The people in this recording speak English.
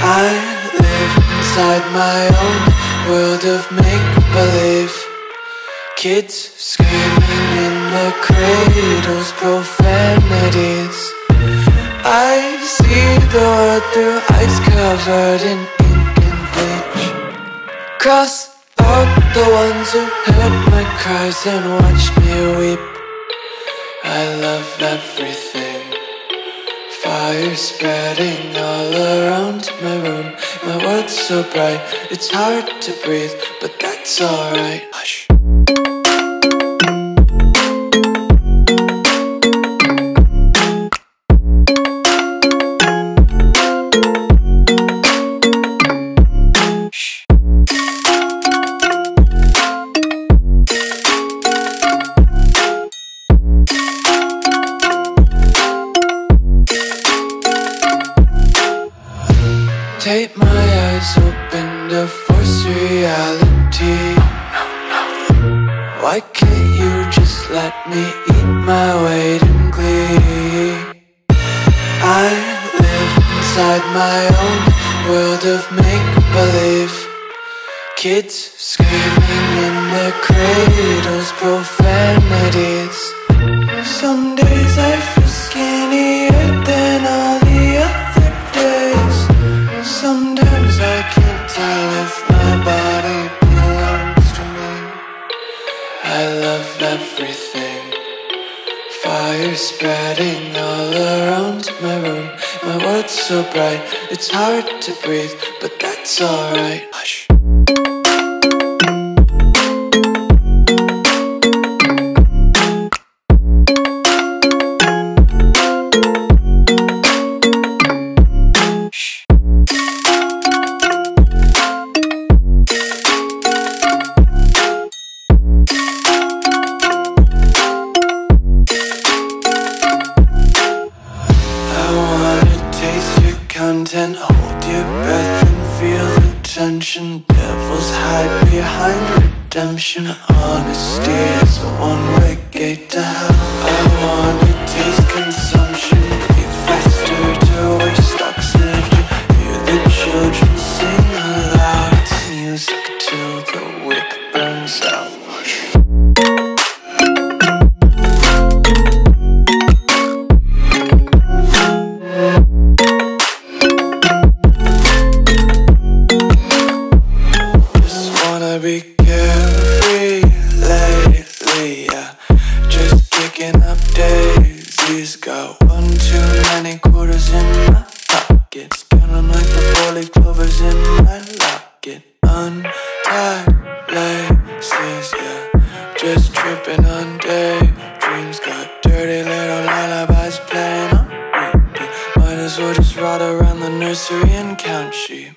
I live inside my own world of make-believe. Kids screaming in the cradles, profanities. I see the world through eyes covered in ink and bleach. Cross out the ones who heard my cries and watched me weep. I love everything. Fire spreading all around my room. My world's so bright, it's hard to breathe, but that's alright. Hush. Tape my eyes open to force reality. Why can't you just let me eat my weight in glee? I live inside my own world of make-believe. Kids screaming in their cradles, profanities. Some days I feel skinnier than all the other days. Sometimes I can't tell if my body belongs to me. I love everything. Fire spreading all around my room. My world's so bright, it's hard to breathe, but that's alright. Hush. Content, hold your breath and feel the tension. Devils hide behind redemption. Honesty is a one-way gate to hell. I wanna taste consumption. Breathe faster to waste stock synergy. Hear the children sing aloud. It's music till the wick burns out. Be carefree lately, yeah. Just kicking up daisies. Got one too many quarters in my pockets. Counting like the four-leaf clovers in my locket. Untied laces, yeah. Just tripping on daydreams. Got dirty little lullabies playing on repeat. Might as well just ride around the nursery and count sheep.